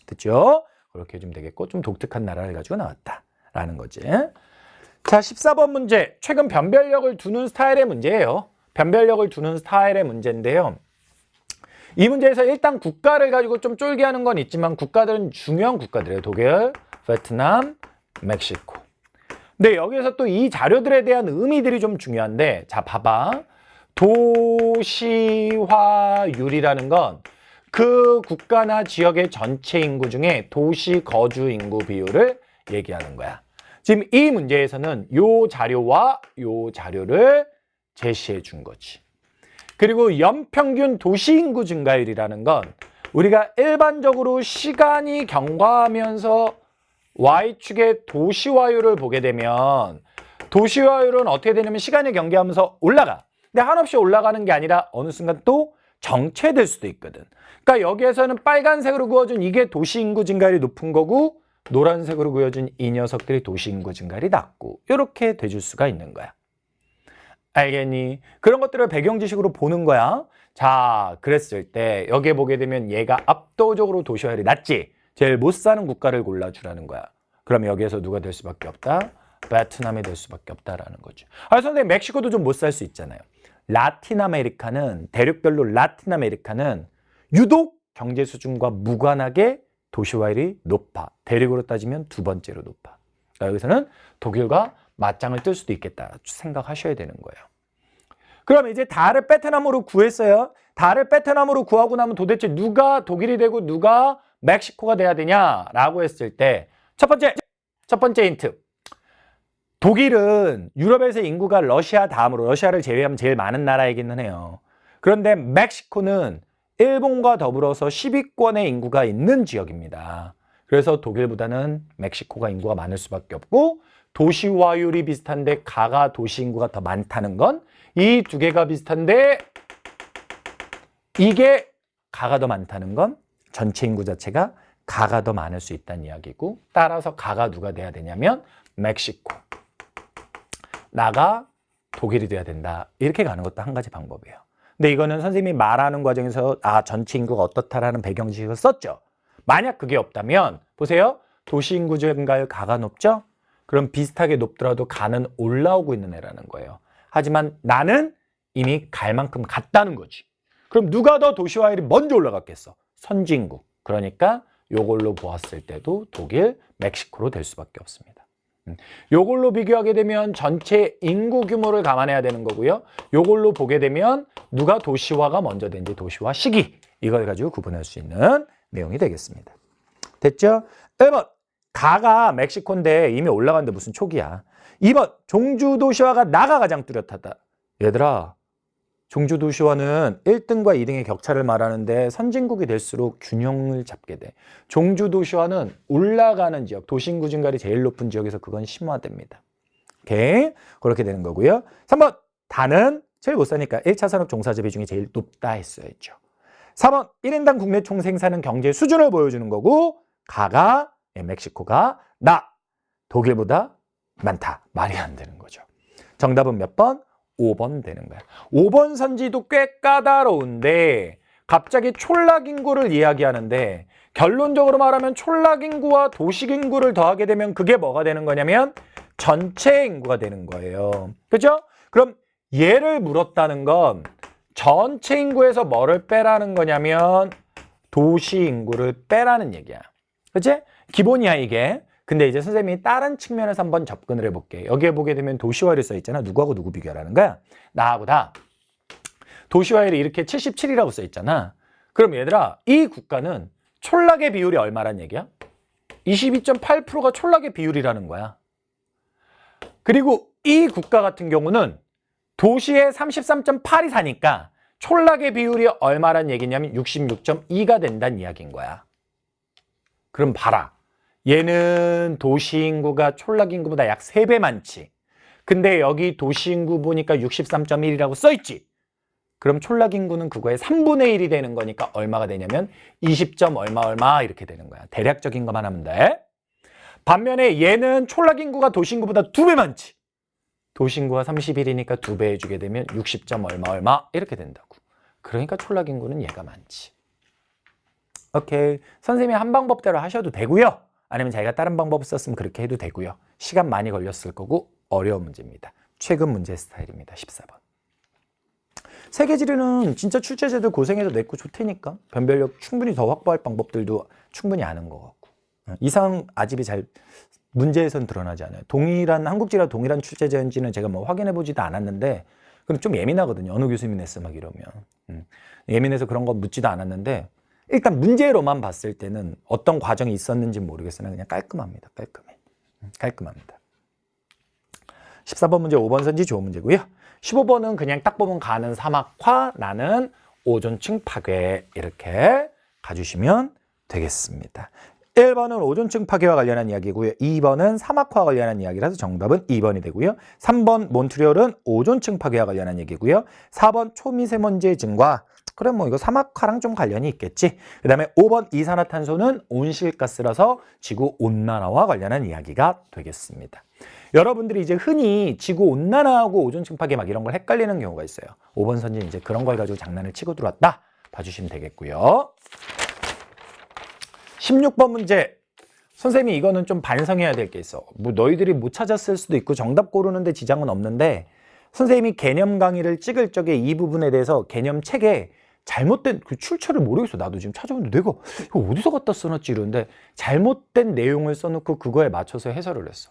됐죠? 그렇게 해주면 되겠고, 좀 독특한 나라를 가지고 나왔다라는 거지. 자, 14번 문제. 최근 변별력을 두는 스타일의 문제예요. 변별력을 두는 스타일의 문제인데요. 이 문제에서 일단 국가를 가지고 좀 쫄기하는 건 있지만 국가들은 중요한 국가들이에요. 독일, 베트남, 멕시코. 근데 여기에서 또 이 자료들에 대한 의미들이 좀 중요한데, 자, 봐봐. 도시화율이라는 건 그 국가나 지역의 전체 인구 중에 도시 거주 인구 비율을 얘기하는 거야. 지금 이 문제에서는 요 자료와 요 자료를 제시해 준 거지. 그리고 연평균 도시인구 증가율이라는 건 우리가 일반적으로 시간이 경과하면서 Y축의 도시화율을 보게 되면 도시화율은 어떻게 되냐면 시간이 경과하면서 올라가. 근데 한없이 올라가는 게 아니라 어느 순간 또 정체될 수도 있거든. 그러니까 여기에서는 빨간색으로 그어준 이게 도시인구 증가율이 높은 거고 노란색으로 그어준 이 녀석들이 도시인구 증가율이 낮고 이렇게 돼줄 수가 있는 거야. 알겠니? 그런 것들을 배경 지식으로 보는 거야. 자, 그랬을 때 여기에 보게 되면 얘가 압도적으로 도시화율이 낮지. 제일 못 사는 국가를 골라주라는 거야. 그럼 여기에서 누가 될 수밖에 없다? 베트남이 될 수밖에 없다라는 거죠. 아, 선생님 멕시코도 좀 못 살 수 있잖아요. 라틴 아메리카는 대륙별로 라틴 아메리카는 유독 경제 수준과 무관하게 도시화율이 높아. 대륙으로 따지면 두 번째로 높아. 그러니까 여기서는 독일과 맞짱을 뜰 수도 있겠다 생각하셔야 되는 거예요. 그럼 이제 다를 베트남으로 구했어요. 다를 베트남으로 구하고 나면 도대체 누가 독일이 되고 누가 멕시코가 돼야 되냐라고 했을 때 첫 번째 힌트. 독일은 유럽에서 인구가 러시아 다음으로 러시아를 제외하면 제일 많은 나라이기는 해요. 그런데 멕시코는 일본과 더불어서 10위권의 인구가 있는 지역입니다. 그래서 독일보다는 멕시코가 인구가 많을 수밖에 없고 도시화율이 비슷한데 가가 도시 인구가 더 많다는 건 이 두 개가 비슷한데 이게 가가 더 많다는 건 전체 인구 자체가 가가 더 많을 수 있다는 이야기고 따라서 가가 누가 돼야 되냐면 멕시코. 나가 독일이 돼야 된다. 이렇게 가는 것도 한 가지 방법이에요. 근데 이거는 선생님이 말하는 과정에서 전체 인구가 어떻다라는 배경 지식을 썼죠. 만약 그게 없다면 보세요. 도시 인구 증가율 가가 높죠? 그럼 비슷하게 높더라도 가는 올라오고 있는 애라는 거예요. 하지만 나는 이미 갈 만큼 갔다는 거지. 그럼 누가 더 도시화율이 먼저 올라갔겠어? 선진국. 그러니까 요걸로 보았을 때도 독일, 멕시코로 될 수밖에 없습니다. 요걸로 비교하게 되면 전체 인구 규모를 감안해야 되는 거고요. 요걸로 보게 되면 누가 도시화가 먼저 된지 도시화 시기 이걸 가지고 구분할 수 있는 내용이 되겠습니다. 됐죠? 1번 가가 멕시코인데 이미 올라갔는데 무슨 촉이야. 2번 종주 도시화가 나가 가장 뚜렷하다. 얘들아 종주 도시화는 1등과 2등의 격차를 말하는데 선진국이 될수록 균형을 잡게 돼. 종주 도시화는 올라가는 지역, 도시인구 증가율이 제일 높은 지역에서 그건 심화됩니다. 오케이? 그렇게 되는 거고요. 3번 다는 제일 못 사니까 1차 산업 종사자 비중이 제일 높다 했어야죠. 4번 1인당 국내 총생산은 경제 수준을 보여주는 거고 가가 멕시코가 독일보다 많다. 말이 안 되는 거죠. 정답은 몇 번? 5번 되는 거야. 5번 선지도 꽤 까다로운데 갑자기 촌락인구를 이야기하는데 결론적으로 말하면 촌락인구와 도시인구를 더하게 되면 그게 뭐가 되는 거냐면 전체 인구가 되는 거예요. 그죠? 그럼 얘를 물었다는 건 전체 인구에서 뭐를 빼라는 거냐면 도시 인구를 빼라는 얘기야. 그치? 기본이야 이게. 근데 이제 선생님이 다른 측면에서 한번 접근을 해볼게. 여기에 보게 되면 도시화율이 써있잖아. 누구하고 누구 비교하라는 거야? 나하고다. 도시화율이 이렇게 77이라고 써있잖아. 그럼 얘들아 이 국가는 촌락의 비율이 얼마란 얘기야? 22.8%가 촌락의 비율이라는 거야. 그리고 이 국가 같은 경우는 도시에 33.8이 사니까 촌락의 비율이 얼마란 얘기냐면 66.2가 된다는 이야기인 거야. 그럼 봐라. 얘는 도시인구가 촌락인구보다 약 3배 많지. 근데 여기 도시인구 보니까 63.1이라고 써있지. 그럼 촌락인구는 그거의 3분의 1이 되는 거니까 얼마가 되냐면 20점 얼마 이렇게 되는 거야. 대략적인 것만 하면 돼. 반면에 얘는 촌락인구가 도시인구보다 2배 많지. 도시인구가 31이니까 2배 해주게 되면 60점 얼마 이렇게 된다고. 그러니까 촌락인구는 얘가 많지. 오케이. 선생님이 한 방법대로 하셔도 되고요. 아니면 자기가 다른 방법을 썼으면 그렇게 해도 되고요. 시간 많이 걸렸을 거고 어려운 문제입니다. 최근 문제 스타일입니다. 14번. 세계지리는 진짜 출제자들 고생해서 냈고 좋다니까. 변별력 충분히 더 확보할 방법들도 충분히 아는 것 같고. 이상 아집이 잘 문제에선 드러나지 않아요. 한국지라 동일한 출제자인지는 제가 뭐 확인해보지도 않았는데 그럼 좀 예민하거든요. 어느 교수님이 냈어 막 이러면. 예민해서 그런 거 묻지도 않았는데 일단 문제로만 봤을 때는 어떤 과정이 있었는지 모르겠으나 그냥 깔끔합니다. 깔끔합니다. 14번 문제 5번 선지 좋은 문제고요. 15번은 그냥 딱 보면 가는 사막화, 나는 오존층 파괴 이렇게 가주시면 되겠습니다. 1번은 오존층 파괴와 관련한 이야기고요. 2번은 사막화와 관련한 이야기라서 정답은 2번이 되고요. 3번 몬트리올은 오존층 파괴와 관련한 얘기고요. 4번 초미세먼지의 증가. 그래 뭐 이거 사막화랑 좀 관련이 있겠지. 그 다음에 5번 이산화탄소는 온실가스라서 지구 온난화와 관련한 이야기가 되겠습니다. 여러분들이 이제 흔히 지구 온난화하고 오존층 파괴 막 이런 걸 헷갈리는 경우가 있어요. 5번 선지 이제 그런 걸 가지고 장난을 치고 들어왔다 봐주시면 되겠고요. 16번 문제. 선생님이 이거는 좀 반성해야 될 게 있어. 뭐 너희들이 못 찾았을 수도 있고 정답 고르는데 지장은 없는데 선생님이 개념 강의를 찍을 적에 이 부분에 대해서 개념 책에 잘못된 그 출처를 모르겠어. 나도 지금 찾아보는데 내가 이거 어디서 갖다 써놨지 이러는데 잘못된 내용을 써놓고 그거에 맞춰서 해설을 했어.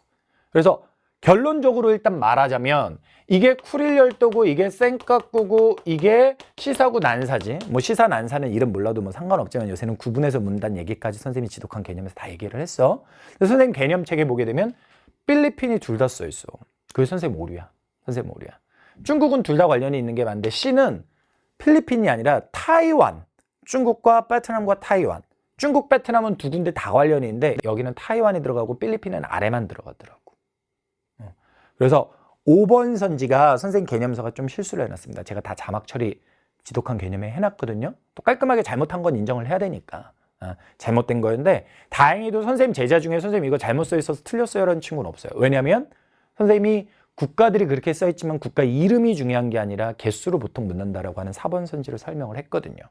그래서 결론적으로 일단 말하자면 이게 쿠릴열도고 이게 쌩까꾸고 이게 시사구 난사지. 뭐 시사 난사는 이름 몰라도 뭐 상관없지만 요새는 구분해서 문단 얘기까지 선생님이 지독한 개념에서 다 얘기를 했어. 그래서 선생님 개념책에 보게 되면 필리핀이 둘 다 써 있어. 그게 선생님 오류야. 선생님 오류야. 중국은 둘 다 관련이 있는 게 맞는데 C는 필리핀이 아니라 타이완. 중국과 베트남과 타이완. 중국, 베트남은 두 군데 다 관련이 있는데 여기는 타이완이 들어가고 필리핀은 아래만 들어가더라고. 그래서 5번 선지가 선생님 개념서가 좀 실수를 해놨습니다. 제가 다 자막 처리 지독한 개념에 해놨거든요. 또 깔끔하게 잘못한 건 인정을 해야 되니까. 잘못된 거였는데 다행히도 선생님 제자 중에 선생님 이거 잘못 써 있어서 틀렸어요 라는 친구는 없어요. 왜냐하면 선생님이 국가들이 그렇게 써 있지만 국가 이름이 중요한 게 아니라 개수로 보통 묻는다라고 하는 4번 선지를 설명을 했거든요.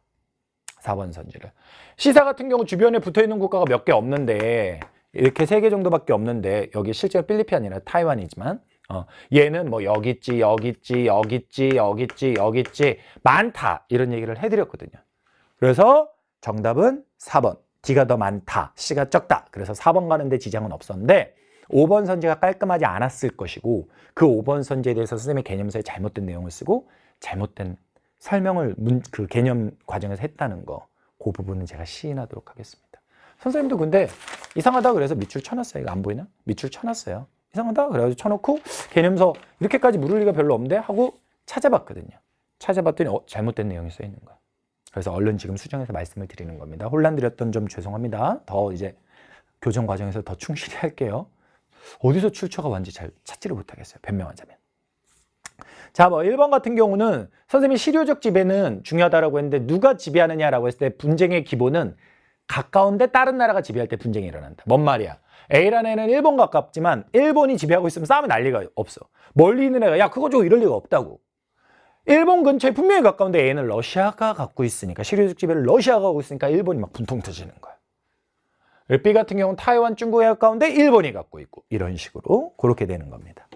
4번 선지를. 시사 같은 경우 주변에 붙어있는 국가가 몇 개 없는데 이렇게 3개 정도밖에 없는데 여기 실제로 필리핀이 아니라 타이완이지만 얘는 뭐 여기 있지 여기 있지 여기 있지 여기 있지 여기 있지 많다 이런 얘기를 해드렸거든요. 그래서 정답은 4번. D가 더 많다. C가 적다. 그래서 4번 가는데 지장은 없었는데 5번 선지가 깔끔하지 않았을 것이고 그 5번 선지에 대해서 선생님의 개념서에 잘못된 내용을 쓰고 잘못된 설명을 그 개념 과정에서 했다는 거. 그 부분은 제가 시인하도록 하겠습니다. 선생님도 근데 이상하다 그래서 밑줄 쳐놨어요. 이거 안 보이나? 밑줄 쳐놨어요. 이상하다 그래가지고 쳐놓고 개념서 이렇게까지 물을 리가 별로 없는데 하고 찾아봤거든요. 찾아봤더니 잘못된 내용이 써 있는 거야. 그래서 얼른 지금 수정해서 말씀을 드리는 겁니다. 혼란 드렸던 점 죄송합니다. 더 이제 교정 과정에서 더 충실히 할게요. 어디서 출처가 왔는지 잘 찾지를 못하겠어요. 변명하자면. 자, 뭐 1번 같은 경우는 선생님이 실효적 지배는 중요하다고 했는데 누가 지배하느냐라고 했을 때 분쟁의 기본은 가까운데 다른 나라가 지배할 때 분쟁이 일어난다. 뭔 말이야? A라는 애는 일본 가깝지만 일본이 지배하고 있으면 싸움이 날 리가 없어. 멀리 있는 애가 야 그거 줘 이럴 리가 없다고. 일본 근처에 분명히 가까운데 A는 러시아가 갖고 있으니까 실효적 지배를 러시아가 하고 있으니까 일본이 막 분통 터지는 거야. B 같은 경우는 타이완, 중국에 가까운데 일본이 갖고 있고 이런 식으로 그렇게 되는 겁니다.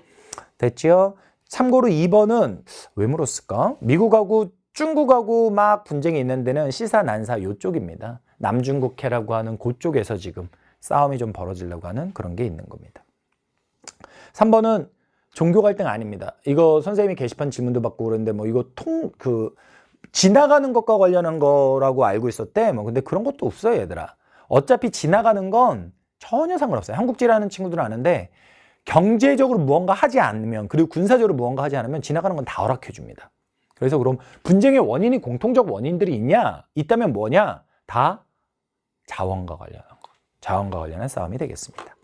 됐죠? 참고로 2번은 왜 물었을까? 미국하고 중국하고 막 분쟁이 있는 데는 시사 난사 요쪽입니다. 남중국해라고 하는 그쪽에서 지금 싸움이 좀 벌어지려고 하는 그런 게 있는 겁니다. 3번은 종교 갈등 아닙니다. 이거 선생님이 게시판 질문도 받고 그러는데 뭐 이거 지나가는 것과 관련한 거라고 알고 있었대. 뭐 근데 그런 것도 없어요, 얘들아. 어차피 지나가는 건 전혀 상관없어요. 한국지라는 친구들은 아는데 경제적으로 무언가 하지 않으면 그리고 군사적으로 무언가 하지 않으면 지나가는 건 다 허락해 줍니다. 그래서 그럼 분쟁의 원인이 공통적 원인들이 있냐? 있다면 뭐냐? 다 자원과 관련한 거. 자원과 관련한 싸움이 되겠습니다.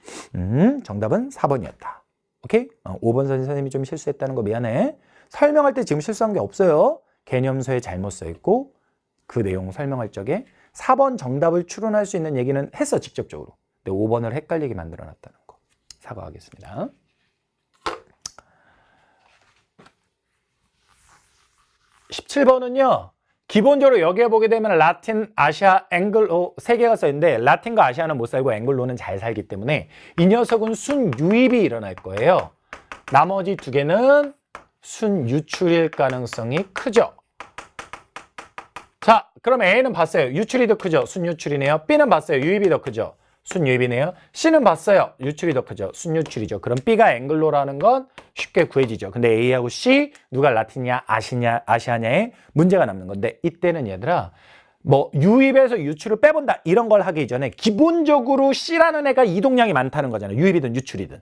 정답은 4번이었다. 오케이? 5번 선생님이 좀 실수했다는 거 미안해. 설명할 때 지금 실수한 게 없어요. 개념서에 잘못 써 있고 그 내용 설명할 적에 4번 정답을 추론할 수 있는 얘기는 했어, 직접적으로. 근데 5번을 헷갈리게 만들어놨다는 거. 사과하겠습니다. 17번은요. 기본적으로 여기에 보게 되면 라틴, 아시아, 앵글로 세 개가 써있는데 라틴과 아시아는 못 살고 앵글로는 잘 살기 때문에 이 녀석은 순유입이 일어날 거예요. 나머지 두 개는 순유출일 가능성이 크죠. 자, 그럼 A는 봤어요. 유출이 더 크죠. 순유출이네요. B는 봤어요. 유입이 더 크죠. 순유입이네요. C는 봤어요. 유출이 더 크죠. 순유출이죠. 그럼 B가 앵글로라는 건 쉽게 구해지죠. 근데 A하고 C 누가 라틴이냐 아시아냐에 문제가 남는 건데 이때는 얘들아 뭐 유입에서 유출을 빼본다 이런 걸 하기 전에 기본적으로 C라는 애가 이동량이 많다는 거잖아요. 유입이든 유출이든.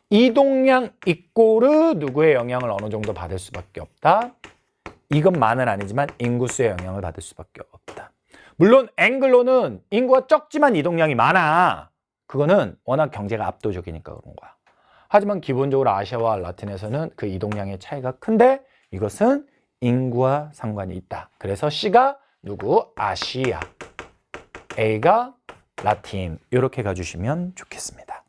이동량 이꼬르 누구의 영향을 어느 정도 받을 수밖에 없다. 이것만은 아니지만 인구수의 영향을 받을 수밖에 없다. 물론 앵글로는 인구가 적지만 이동량이 많아. 그거는 워낙 경제가 압도적이니까 그런 거야. 하지만 기본적으로 아시아와 라틴에서는 그 이동량의 차이가 큰데 이것은 인구와 상관이 있다. 그래서 C가 누구? 아시아. A가 라틴. 이렇게 가주시면 좋겠습니다.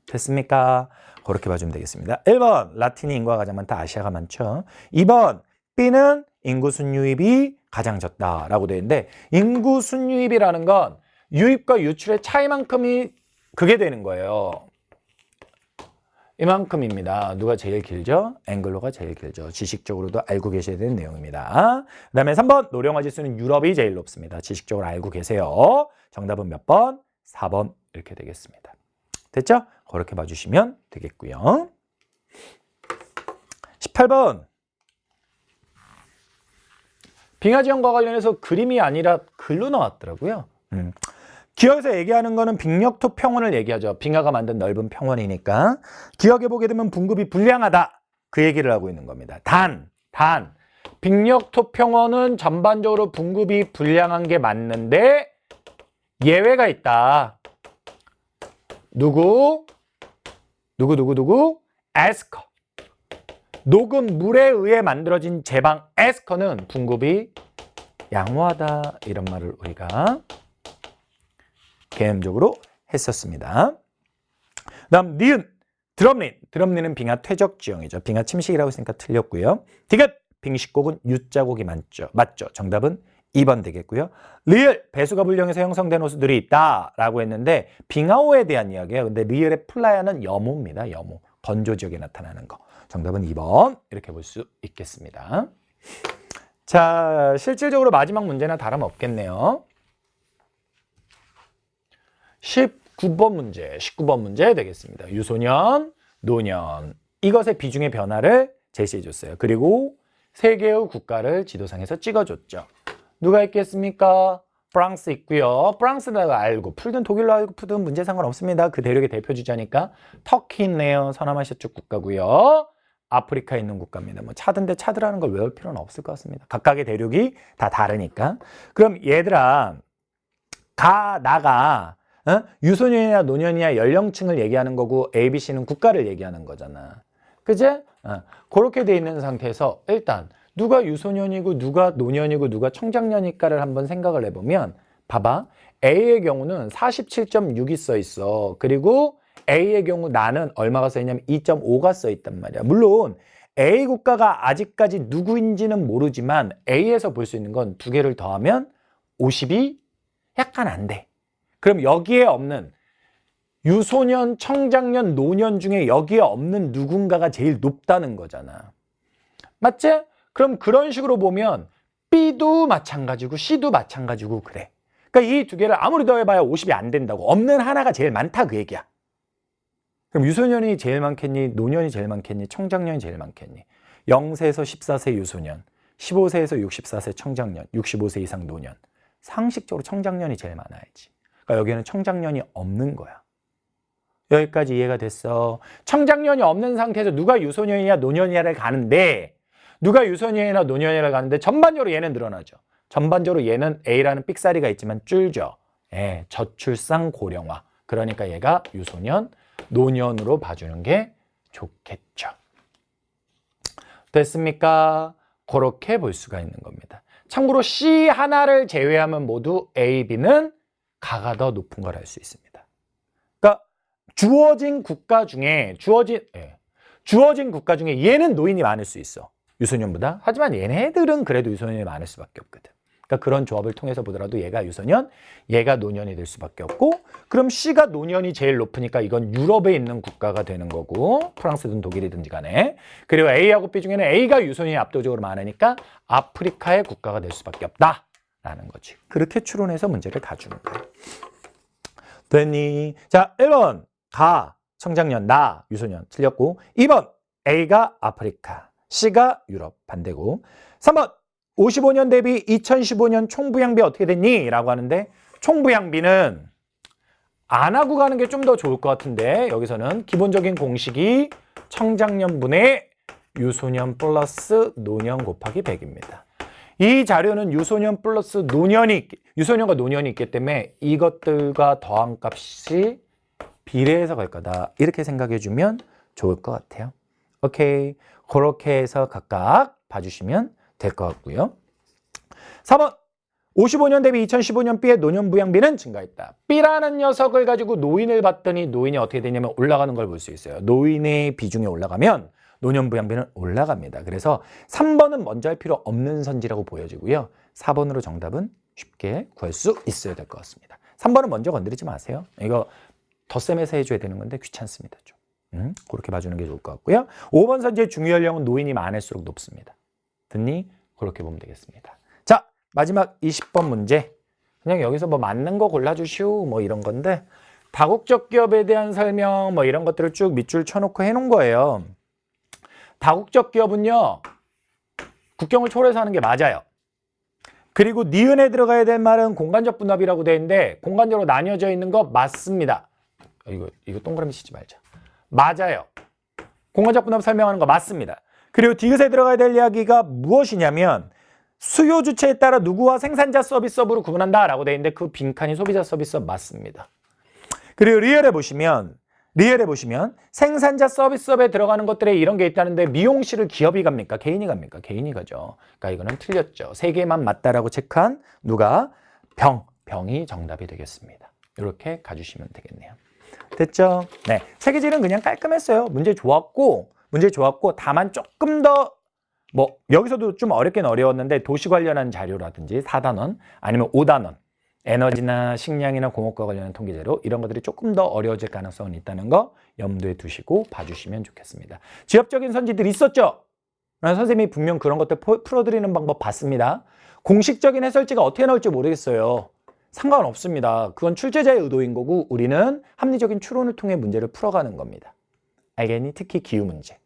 됐습니까? 그렇게 봐주면 되겠습니다. 1번 라틴이 인구가 가장 많다. 아시아가 많죠. 2번 B는 인구 순유입이 가장 적다라고 되어 있는데 인구 순유입이라는 건 유입과 유출의 차이만큼이 그게 되는 거예요. 이만큼입니다. 누가 제일 길죠? 앵글로가 제일 길죠. 지식적으로도 알고 계셔야 되는 내용입니다. 그 다음에 3번 노령화 지수는 유럽이 제일 높습니다. 지식적으로 알고 계세요. 정답은 몇 번? 4번 이렇게 되겠습니다. 됐죠? 그렇게 봐주시면 되겠고요. 18번 빙하 지형과 관련해서 그림이 아니라 글로 나왔더라고요. 기억에서 얘기하는 거는 빙력토 평원을 얘기하죠. 빙하가 만든 넓은 평원이니까. 기억해 보게 되면 분급이 불량하다. 그 얘기를 하고 있는 겁니다. 단 빙력토 평원은 전반적으로 분급이 불량한 게 맞는데 예외가 있다. 누구? 에스커. 녹은 물에 의해 만들어진 제방 에스커는 분급이 양호하다. 이런 말을 우리가 개념적으로 했었습니다. 다음 니은, 드럼린. 드럼린은 빙하 퇴적 지형이죠. 빙하 침식이라고 했으니까 틀렸고요. 디귿, 빙식곡은 U자곡이 맞죠. 정답은 2번 되겠고요. 리을, 배수가 불량해서 형성된 호수들이 있다라고 했는데 빙하호에 대한 이야기예요. 근데 리을의 플라야는 여모입니다. 여모. 건조 지역에 나타나는 거. 정답은 2번 이렇게 볼 수 있겠습니다. 자, 실질적으로 마지막 문제나 다름없겠네요. 19번 문제 되겠습니다. 유소년, 노년. 이것의 비중의 변화를 제시해 줬어요. 그리고 세 개의 국가를 지도상에서 찍어줬죠. 누가 있겠습니까? 프랑스 있고요. 프랑스라고 알고 풀든 독일로 알고 풀든 문제 상관없습니다. 그 대륙의 대표 주자니까. 터키 있네요. 서남아시아 쪽 국가고요. 아프리카에 있는 국가입니다. 뭐 차드인데 차드라는 걸 외울 필요는 없을 것 같습니다. 각각의 대륙이 다 다르니까. 그럼 얘들아, 나가 유소년이나 노년이나 연령층을 얘기하는 거고 ABC는 국가를 얘기하는 거잖아. 그제? 그렇게 돼 있는 상태에서 일단 누가 유소년이고 누가 노년이고 누가 청장년일까를 한번 생각을 해보면 봐봐. A의 경우는 47.6이 써 있어. 그리고 A의 경우 나는 얼마가 써 있냐면 2.5가 써 있단 말이야. 물론 A 국가가 아직까지 누구인지는 모르지만 A에서 볼 수 있는 건 두 개를 더하면 50이 약간 안 돼. 그럼 여기에 없는 유소년, 청장년, 노년 중에 여기에 없는 누군가가 제일 높다는 거잖아. 맞지? 그럼 그런 식으로 보면 B도 마찬가지고 C도 마찬가지고 그래. 그러니까 이 두 개를 아무리 더해봐야 50이 안 된다고. 없는 하나가 제일 많다 그 얘기야. 그럼 유소년이 제일 많겠니? 노년이 제일 많겠니? 청장년이 제일 많겠니? 0세에서 14세 유소년, 15세에서 64세 청장년, 65세 이상 노년. 상식적으로 청장년이 제일 많아야지. 그러니까 여기에는 청장년이 없는 거야. 여기까지 이해가 됐어. 청장년이 없는 상태에서 누가 유소년이냐 노년이냐를 가는데 누가 유소년이나 노년이냐를 가는데 전반적으로 얘는 늘어나죠. 전반적으로 얘는 A라는 삑사리가 있지만 줄죠. 저출산 고령화. 그러니까 얘가 유소년, 노년으로 봐주는 게 좋겠죠. 됐습니까? 그렇게 볼 수가 있는 겁니다. 참고로 C 하나를 제외하면 모두 A, B는 가가 더 높은 걸 알 수 있습니다. 그러니까 주어진 국가 중에 얘는 노인이 많을 수 있어. 유소년보다. 하지만 얘네들은 그래도 유소년이 많을 수밖에 없거든. 그러니까 그런 조합을 통해서 보더라도 얘가 유소년, 얘가 노년이 될 수밖에 없고 그럼 C가 노년이 제일 높으니까 이건 유럽에 있는 국가가 되는 거고 프랑스든 독일이든지 간에 그리고 A하고 B 중에는 A가 유소년이 압도적으로 많으니까 아프리카의 국가가 될 수밖에 없다라는 거지. 그렇게 추론해서 문제를 가주는 거야. 됐니? 자, 1번 청장년, 유소년 틀렸고 2번 A가 아프리카, C가 유럽 반대고 3번 55년 대비 2015년 총부양비 어떻게 됐니? 라고 하는데 총부양비는 안 하고 가는 게 좀 더 좋을 것 같은데 여기서는 기본적인 공식이 청장년분의 유소년 플러스 노년 곱하기 100입니다. 이 자료는 유소년 플러스 유소년과 노년이 있기 때문에 이것들과 더한 값이 비례해서 갈 거다. 이렇게 생각해 주면 좋을 것 같아요. 오케이. 그렇게 해서 각각 봐주시면 될 것 같고요. 4번. 55년 대비 2015년 B의 노년 부양비는 증가했다. B라는 녀석을 가지고 노인을 봤더니 노인이 어떻게 되냐면 올라가는 걸 볼 수 있어요. 노인의 비중이 올라가면 노년 부양비는 올라갑니다. 그래서 3번은 먼저 할 필요 없는 선지라고 보여지고요. 4번으로 정답은 쉽게 구할 수 있어야 될 것 같습니다. 3번은 먼저 건드리지 마세요. 이거 덧셈해서 해줘야 되는 건데 귀찮습니다. 좀. 그렇게 봐주는 게 좋을 것 같고요. 5번 선지의 중위연령은 노인이 많을수록 높습니다. 듣니? 그렇게 보면 되겠습니다. 자, 마지막 20번 문제. 그냥 여기서 뭐 맞는 거 골라주시오 뭐 이런 건데 다국적 기업에 대한 설명 뭐 이런 것들을 쭉 밑줄 쳐놓고 해놓은 거예요. 다국적 기업은요. 국경을 초월해서 하는 게 맞아요. 그리고 니은에 들어가야 될 말은 공간적 분합이라고 되어 있는데 공간적으로 나뉘어져 있는 거 맞습니다. 이거 동그라미 치지 말자. 맞아요. 공간적 분합 설명하는 거 맞습니다. 그리고 디귿에 들어가야 될 이야기가 무엇이냐면 수요 주체에 따라 누구와 생산자 서비스업으로 구분한다 라고 되어 있는데 그 빈칸이 소비자 서비스업 맞습니다. 그리고 리얼에 보시면 생산자 서비스업에 들어가는 것들에 이런 게 있다는데 미용실을 기업이 갑니까? 개인이 갑니까? 개인이 가죠. 그러니까 이거는 틀렸죠. 세 개만 맞다라고 체크한 누가? 병이 정답이 되겠습니다. 이렇게 가주시면 되겠네요. 됐죠? 네, 세계지는 그냥 깔끔했어요. 문제 좋았고 다만 조금 더 뭐 여기서도 좀 어렵긴 어려웠는데 도시 관련한 자료라든지 4단원 아니면 5단원 에너지나 식량이나 공업과 관련한 통계자료 이런 것들이 조금 더 어려워질 가능성은 있다는 거 염두에 두시고 봐주시면 좋겠습니다. 지엽적인 선지들이 있었죠? 선생님이 분명 그런 것들 풀어드리는 방법 봤습니다. 공식적인 해설지가 어떻게 나올지 모르겠어요. 상관없습니다. 그건 출제자의 의도인 거고 우리는 합리적인 추론을 통해 문제를 풀어가는 겁니다. 알겠니? 특히 기후 문제.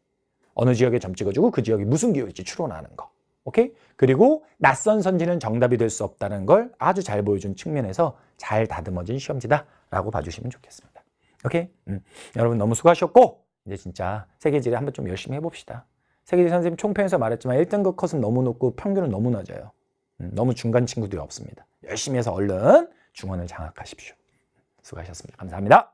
어느 지역에 점 찍어주고 그 지역이 무슨 기후일지 추론하는 거. 오케이? 그리고 낯선 선지는 정답이 될 수 없다는 걸 아주 잘 보여준 측면에서 잘 다듬어진 시험지다라고 봐주시면 좋겠습니다. 오케이? 여러분 너무 수고하셨고 이제 진짜 세계지리 한번 좀 열심히 해봅시다. 세계지리 선생님 총평에서 말했지만 1등급 컷은 너무 높고 평균은 너무 낮아요. 너무 중간 친구들이 없습니다. 열심히 해서 얼른 중원을 장악하십시오. 수고하셨습니다. 감사합니다.